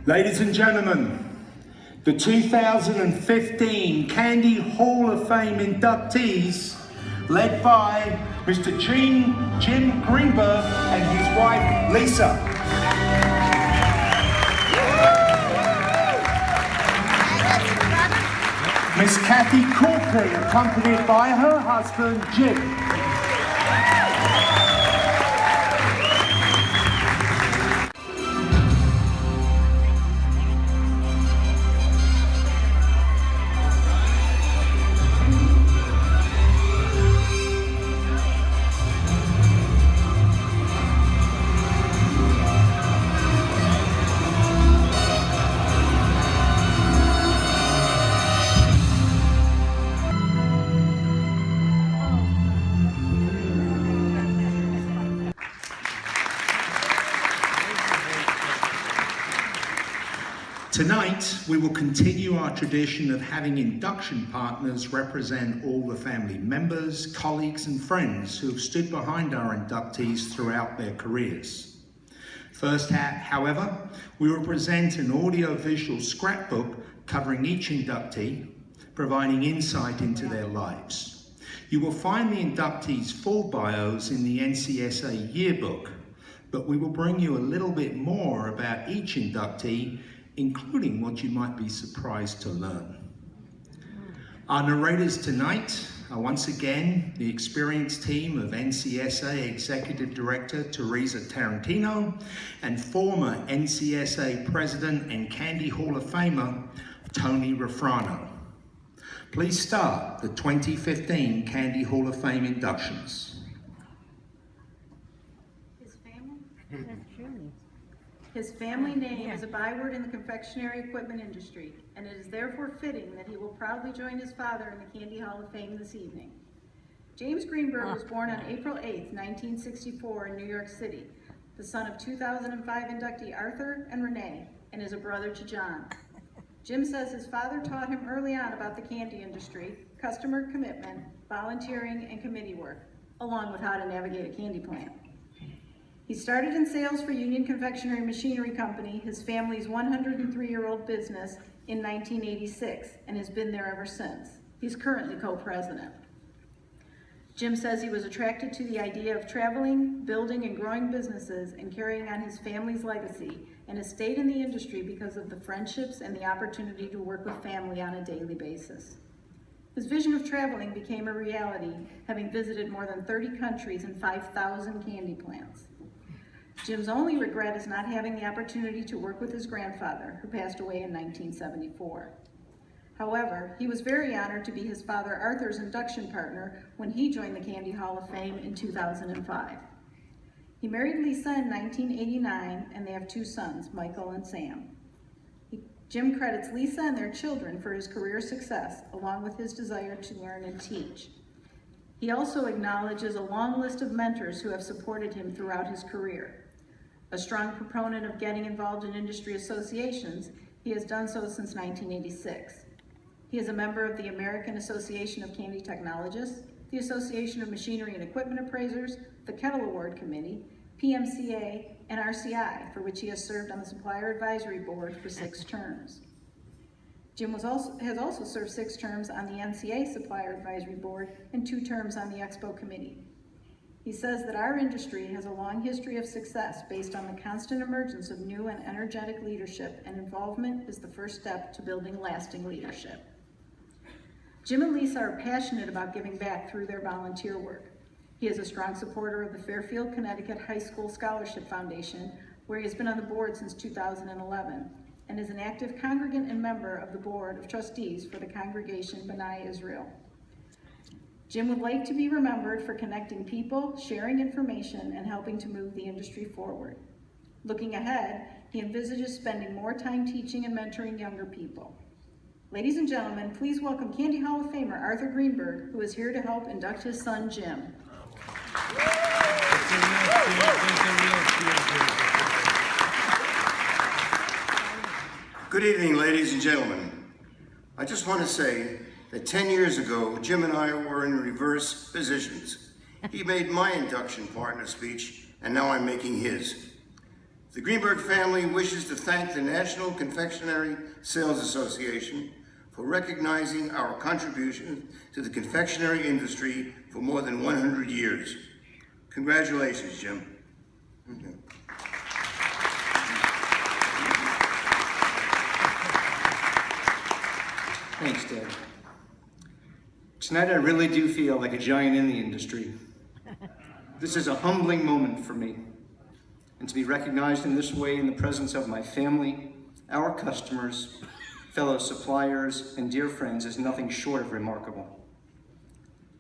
Ladies and gentlemen, the 2015 Candy Hall of Fame inductees, led by Mr. Jim Greenberg and his wife, Lisa. Miss Kathy Corkery, accompanied by her husband, Jim. Tonight, we will continue our tradition of having induction partners represent all the family members, colleagues, and friends who have stood behind our inductees throughout their careers. First, however, we will present an audio-visual scrapbook covering each inductee, providing insight into their lives. You will find the inductees' full bios in the NCSA yearbook, but we will bring you a little bit more about each inductee, including what you might be surprised to learn. Our narrators tonight are once again the experienced team of NCSA Executive Director Teresa Tarantino and former NCSA President and Candy Hall of Famer Tony Refrano. Please start the 2015 Candy Hall of Fame inductions. His family name is a byword in the confectionery equipment industry, and it is therefore fitting that he will proudly join his father in the Candy Hall of Fame this evening. James Greenberg was born on April 8, 1964 in New York City, the son of 2005 inductee Arthur and Renee, and is a brother to John. Jim says his father taught him early on about the candy industry, customer commitment, volunteering, and committee work, along with how to navigate a candy plant. He started in sales for Union Confectionery Machinery Company, his family's 103-year-old business, in 1986, and has been there ever since. He's currently co-president. Jim says he was attracted to the idea of traveling, building, and growing businesses and carrying on his family's legacy, and has stayed in the industry because of the friendships and the opportunity to work with family on a daily basis. His vision of traveling became a reality, having visited more than 30 countries and 5,000 candy plants. Jim's only regret is not having the opportunity to work with his grandfather, who passed away in 1974. However, he was very honored to be his father Arthur's induction partner when he joined the Candy Hall of Fame in 2005. He married Lisa in 1989, and they have two sons, Michael and Sam. Jim credits Lisa and their children for his career success, along with his desire to learn and teach. He also acknowledges a long list of mentors who have supported him throughout his career. A strong proponent of getting involved in industry associations, he has done so since 1986. He is a member of the American Association of Candy Technologists, the Association of Machinery and Equipment Appraisers, the Kettle Award Committee, PMCA, and RCI, for which he has served on the Supplier Advisory Board for 6 terms. Jim has also served 6 terms on the NCA Supplier Advisory Board and 2 terms on the Expo Committee. He says that our industry has a long history of success based on the constant emergence of new and energetic leadership, and involvement is the first step to building lasting leadership. Jim and Lisa are passionate about giving back through their volunteer work. He is a strong supporter of the Fairfield, Connecticut High School Scholarship Foundation, where he has been on the board since 2011, and is an active congregant and member of the Board of Trustees for the Congregation B'nai Israel. Jim would like to be remembered for connecting people, sharing information, and helping to move the industry forward. Looking ahead, he envisages spending more time teaching and mentoring younger people. Ladies and gentlemen, please welcome Candy Hall of Famer Arthur Greenberg, who is here to help induct his son, Jim. Good evening, ladies and gentlemen. I just want to say that 10 years ago, Jim and I were in reverse positions. He made my induction partner speech, and now I'm making his. The Greenberg family wishes to thank the National Confectionery Sales Association for recognizing our contribution to the confectionery industry for more than 100 years. Congratulations, Jim. Thanks, Dad. Tonight I really do feel like a giant in the industry. This is a humbling moment for me. And to be recognized in this way in the presence of my family, our customers, fellow suppliers, and dear friends is nothing short of remarkable.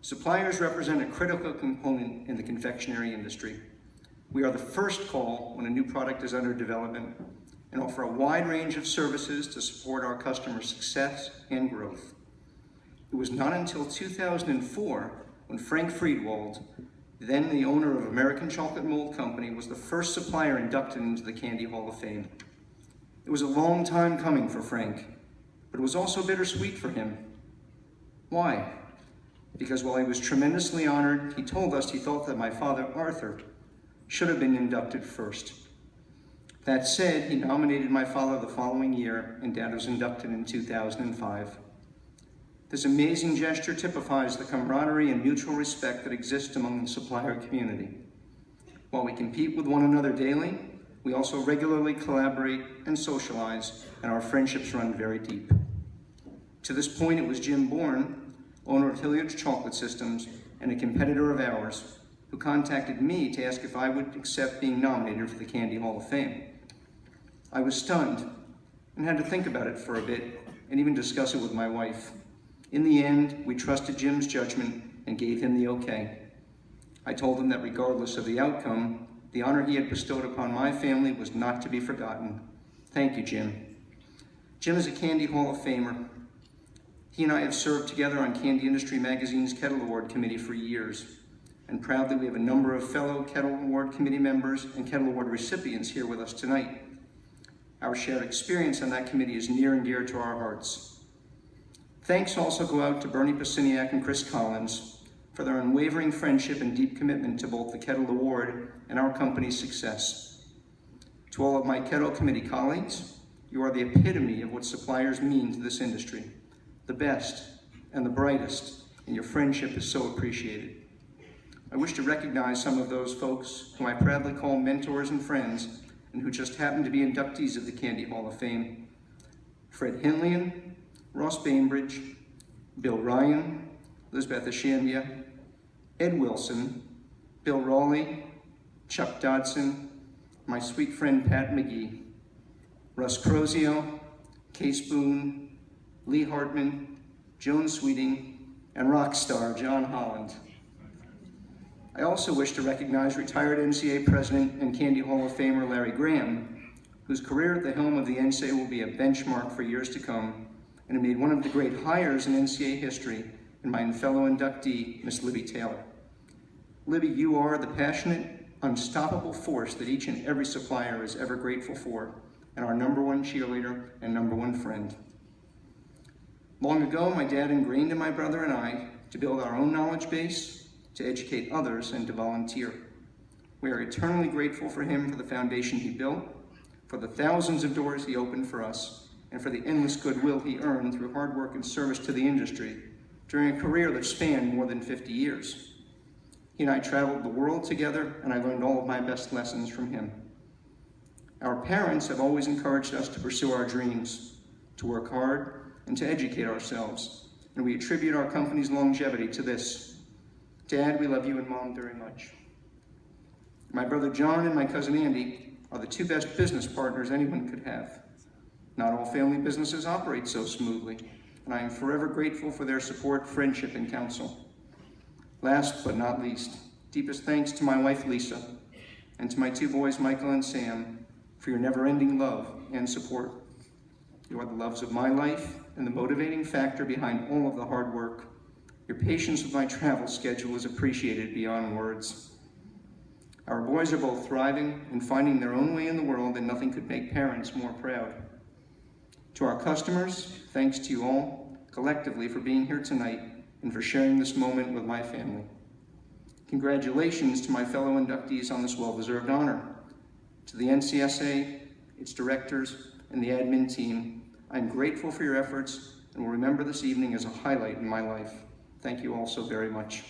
Suppliers represent a critical component in the confectionery industry. We are the first call when a new product is under development and offer a wide range of services to support our customers' success and growth. It was not until 2004 when Frank Friedwald, then the owner of American Chocolate Mold Company, was the first supplier inducted into the Candy Hall of Fame. It was a long time coming for Frank, but it was also bittersweet for him. Why? Because while he was tremendously honored, he told us he thought that my father, Arthur, should have been inducted first. That said, he nominated my father the following year, and Dad was inducted in 2005. This amazing gesture typifies the camaraderie and mutual respect that exists among the supplier community. While we compete with one another daily, we also regularly collaborate and socialize, and our friendships run very deep. To this point, it was Jim Bourne, owner of Hilliard's Chocolate Systems and a competitor of ours, who contacted me to ask if I would accept being nominated for the Candy Hall of Fame. I was stunned and had to think about it for a bit and even discuss it with my wife. In the end, we trusted Jim's judgment and gave him the okay. I told him that regardless of the outcome, the honor he had bestowed upon my family was not to be forgotten. Thank you, Jim. Jim is a Candy Hall of Famer. He and I have served together on Candy Industry Magazine's Kettle Award Committee for years. And proudly, we have a number of fellow Kettle Award Committee members and Kettle Award recipients here with us tonight. Our shared experience on that committee is near and dear to our hearts. Thanks also go out to Bernie Pasiniak and Chris Collins for their unwavering friendship and deep commitment to both the Kettle Award and our company's success. To all of my Kettle Committee colleagues, you are the epitome of what suppliers mean to this industry, the best and the brightest, and your friendship is so appreciated. I wish to recognize some of those folks whom I proudly call mentors and friends and who just happen to be inductees of the Candy Hall of Fame. Fred Hintlian, Ross Bainbridge, Bill Ryan, Lisbeth Ashandia, Ed Wilson, Bill Raleigh, Chuck Dodson, my sweet friend Pat McGee, Russ Crozio, Case Boone, Lee Hartman, Joan Sweeting, and rock star John Holland. I also wish to recognize retired NCA President and Candy Hall of Famer Larry Graham, whose career at the helm of the NCA will be a benchmark for years to come, and who made one of the great hires in NCA history in my fellow inductee, Miss Libby Taylor. Libby, you are the passionate, unstoppable force that each and every supplier is ever grateful for, and our #1 cheerleader and #1 friend. Long ago, my dad ingrained in my brother and I to build our own knowledge base, to educate others, and to volunteer. We are eternally grateful for him for the foundation he built, for the thousands of doors he opened for us, and for the endless goodwill he earned through hard work and service to the industry during a career that spanned more than 50 years. He and I traveled the world together, and I learned all of my best lessons from him. Our parents have always encouraged us to pursue our dreams, to work hard, and to educate ourselves, and we attribute our company's longevity to this. Dad, we love you, and Mom very much. My brother John and my cousin Andy are the two best business partners anyone could have. Not all family businesses operate so smoothly, and I am forever grateful for their support, friendship, and counsel. Last but not least, deepest thanks to my wife Lisa, and to my two boys Michael and Sam for your never-ending love and support. You are the loves of my life and the motivating factor behind all of the hard work. Your patience with my travel schedule is appreciated beyond words. Our boys are both thriving and finding their own way in the world, and nothing could make parents more proud. To our customers, thanks to you all collectively for being here tonight and for sharing this moment with my family. Congratulations to my fellow inductees on this well-deserved honor. To the NCSA, its directors, and the admin team, I'm grateful for your efforts and will remember this evening as a highlight in my life. Thank you all so very much.